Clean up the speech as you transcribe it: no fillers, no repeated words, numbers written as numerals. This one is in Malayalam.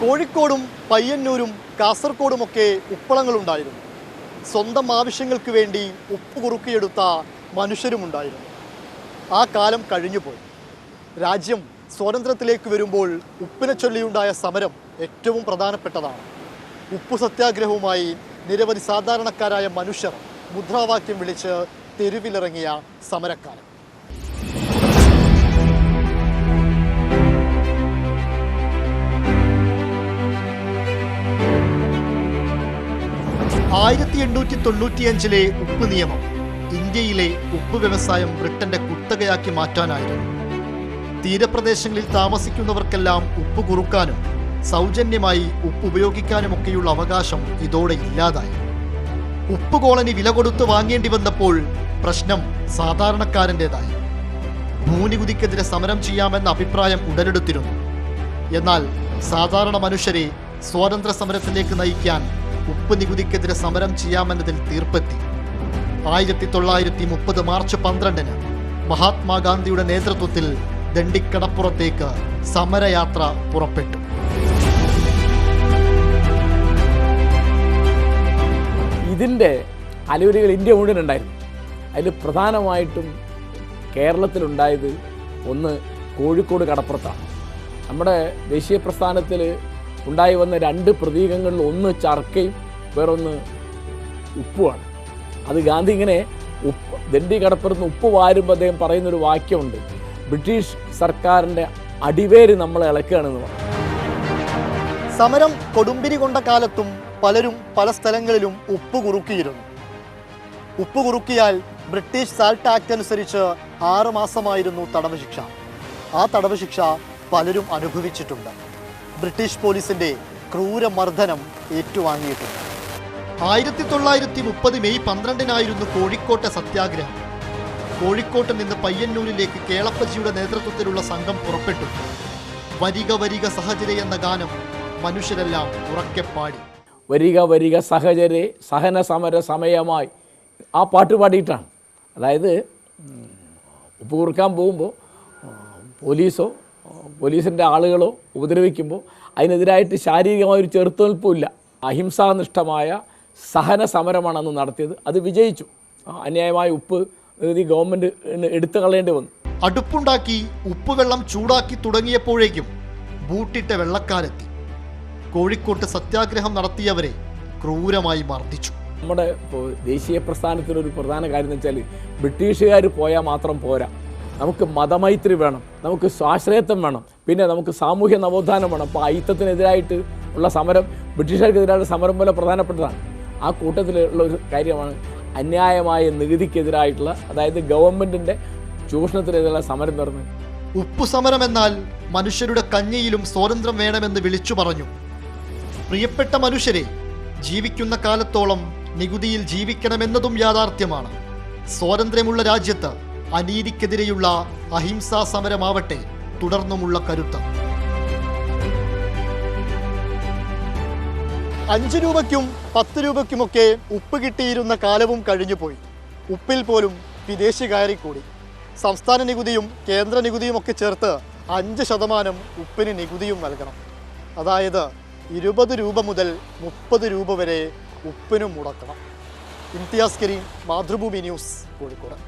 കോഴിക്കോടും പയ്യന്നൂരും കാസർഗോഡുമൊക്കെ ഉപ്പളങ്ങളുണ്ടായിരുന്നു. സ്വന്തം ആവശ്യങ്ങൾക്ക് വേണ്ടി ഉപ്പ് കുറുക്കിയെടുത്ത മനുഷ്യരുമുണ്ടായിരുന്നു. ആ കാലം കഴിഞ്ഞുപോയി. രാജ്യം സ്വാതന്ത്ര്യത്തിലേക്ക് വരുമ്പോൾ ഉപ്പിനെ ചൊല്ലിയുണ്ടായ സമരം ഏറ്റവും പ്രധാനപ്പെട്ടതാണ്. ഉപ്പു സത്യാഗ്രഹവുമായി നിരവധി സാധാരണക്കാരായ മനുഷ്യർ മുദ്രാവാക്യം വിളിച്ച് തെരുവിലിറങ്ങിയ സമരക്കാലം. 1895 ഉപ്പ് നിയമം ഇന്ത്യയിലെ ഉപ്പ് വ്യവസായം ബ്രിട്ടന്റെ കുത്തകയാക്കി മാറ്റാനായിരുന്നു. തീരപ്രദേശങ്ങളിൽ താമസിക്കുന്നവർക്കെല്ലാം ഉപ്പ് കുറുക്കാനും സൗജന്യമായി ഉപ്പ് ഉപയോഗിക്കാനുമൊക്കെയുള്ള അവകാശം ഇതോടെ ഇല്ലാതായി. ഉപ്പ് കോളനി വില കൊടുത്ത് വാങ്ങേണ്ടി വന്നപ്പോൾ പ്രശ്നം സാധാരണക്കാരൻ്റെതായി. ഭൂനികുതിക്കെതിരെ സമരം ചെയ്യാമെന്ന അഭിപ്രായം ഉടലെടുത്തിരുന്നു. എന്നാൽ സാധാരണ മനുഷ്യരെ സ്വാതന്ത്ര്യ സമരത്തിലേക്ക് നയിക്കാൻ ഉപ്പ് നികുതിക്കെതിരെ സമരം ചെയ്യാമെന്നതിൽ തീർപ്പെത്തി. 1930 മാർച്ച് 12 മഹാത്മാഗാന്ധിയുടെ നേതൃത്വത്തിൽ ദണ്ഡിക്കടപ്പുറത്തേക്ക് സമരയാത്ര പുറപ്പെട്ടു. ഇതിൻ്റെ അലവലുകൾ ഇന്ത്യ മുഴുവനുണ്ടായിരുന്നു. അതിൽ പ്രധാനമായിട്ടും കേരളത്തിലുണ്ടായത് ഒന്ന് കോഴിക്കോട് കടപ്പുറത്താണ്. നമ്മുടെ ദേശീയ പ്രസ്ഥാനത്തിൽ ഉണ്ടായി വന്ന രണ്ട് പ്രതീകങ്ങളിൽ ഒന്ന് ചർക്കയും വേറൊന്ന് ഉപ്പുമാണ്. അത് ഗാന്ധി ഇങ്ങനെ ദണ്ഡി കടപ്പുറത്ത് ഉപ്പ് വാരുമ്പോൾ അദ്ദേഹം പറയുന്നൊരു വാക്യമുണ്ട്, ബ്രിട്ടീഷ് സർക്കാരിൻ്റെ അടിവേര് നമ്മളെ ഇളക്കുകയാണെന്ന് പറഞ്ഞു. സമരം കൊടുമ്പിരി കൊണ്ട കാലത്തും പലരും പല സ്ഥലങ്ങളിലും ഉപ്പ് കുറുക്കിയിരുന്നു. ഉപ്പ് കുറുക്കിയാൽ ബ്രിട്ടീഷ് സാൾട്ട് ആക്ട് അനുസരിച്ച് 6 മാസമായിരുന്നു തടവ് ശിക്ഷ. ആ തടവ് ശിക്ഷ പലരും അനുഭവിച്ചിട്ടുണ്ട്. ബ്രിട്ടീഷ് പോലീസിന്റെ ക്രൂരമർദ്ദനം ഏറ്റുവാങ്ങിയിട്ടുണ്ട്. 1930 മെയ് 12 കോഴിക്കോട്ടെ സത്യാഗ്രഹം. കോഴിക്കോട്ട് നിന്ന് പയ്യന്നൂരിലേക്ക് കേളപ്പജിയുടെ നേതൃത്വത്തിലുള്ള സംഘം പുറപ്പെട്ടു. വരിക വരിക സഹചര്യ എന്ന ഗാനം മനുഷ്യരെല്ലാം ഉറക്കെ പാടി. വരിക വരിക സഹചര്യ സഹന സമര സമയമായി ആ പാട്ട് പാടിയിട്ടാണ്. അതായത് ഉപ്പ് കുറുക്കാൻ പോകുമ്പോൾ പോലീസിൻ്റെ ആളുകളോ ഉപദ്രവിക്കുമ്പോൾ അതിനെതിരായിട്ട് ശാരീരികമായൊരു ചെറുത്തുനിൽപ്പുമില്ല. അഹിംസാനിഷ്ഠമായ സഹന സമരമാണ് അന്ന് നടത്തിയത്. അത് വിജയിച്ചു. അന്യായമായ ഉപ്പ് ഗവൺമെൻറ് എടുത്തു കളയേണ്ടി വന്നു. അടുപ്പുണ്ടാക്കി ഉപ്പുവെള്ളം ചൂടാക്കി തുടങ്ങിയപ്പോഴേക്കും ബൂട്ടിട്ട വെള്ളക്കാരെത്തി. കോഴിക്കോട്ട് സത്യാഗ്രഹം നടത്തിയവരെ ക്രൂരമായി മർദ്ദിച്ചു. നമ്മുടെ ദേശീയ പ്രസ്ഥാനത്തിനൊരു പ്രധാന കാര്യം എന്ന് വെച്ചാൽ ബ്രിട്ടീഷുകാർ പോയാൽ മാത്രം പോരാ, നമുക്ക് മതമൈത്രി വേണം, നമുക്ക് സ്വാശ്രയത്വം വേണം, പിന്നെ നമുക്ക് സാമൂഹ്യ നവോത്ഥാനം വേണം. അപ്പോൾ അയിത്തത്തിനെതിരായിട്ട് ഉള്ള സമരം ബ്രിട്ടീഷുകാർക്കെതിരായ സമരം പോലെ പ്രധാനപ്പെട്ടതാണ്. ആ കൂട്ടത്തിലുള്ള ഒരു കാര്യമാണ് അന്യായമായ നികുതിക്കെതിരായിട്ടുള്ള, അതായത് ഗവൺമെൻറ്റിൻ്റെ ചൂഷണത്തിനെതിരായ സമരം നടന്നത്. ഉപ്പു സമരം എന്നാൽ മനുഷ്യരുടെ കഞ്ഞിയിലും സ്വാതന്ത്ര്യം വേണമെന്ന് വിളിച്ചു പറഞ്ഞു. പ്രിയപ്പെട്ട മനുഷ്യരെ, ജീവിക്കുന്ന കാലത്തോളം നികുതിയിൽ ജീവിക്കണമെന്നതും യാഥാർത്ഥ്യമാണ്. സ്വാതന്ത്ര്യമുള്ള രാജ്യത്ത് അനീതിക്കെതിരെയുള്ള അഹിംസാ സമരമാവട്ടെ തുടർന്നുമുള്ള കരുത്ത്. 5 രൂപയ്ക്കും 10 രൂപയ്ക്കുമൊക്കെ ഉപ്പ് കിട്ടിയിരുന്ന കാലവും കഴിഞ്ഞുപോയി. ഉപ്പിൽ പോലും വിദേശി കയറിക്കൂടി. സംസ്ഥാന നികുതിയും കേന്ദ്ര നികുതിയും ഒക്കെ ചേർത്ത് 5% ഉപ്പിന് നികുതിയും നൽകണം. അതായത് 20 രൂപ മുതൽ 30 രൂപ വരെ ഉപ്പിനും മുടക്കണം. ഇംതിയാസ് കരീം, മാതൃഭൂമി ന്യൂസ്, കോഴിക്കോട്.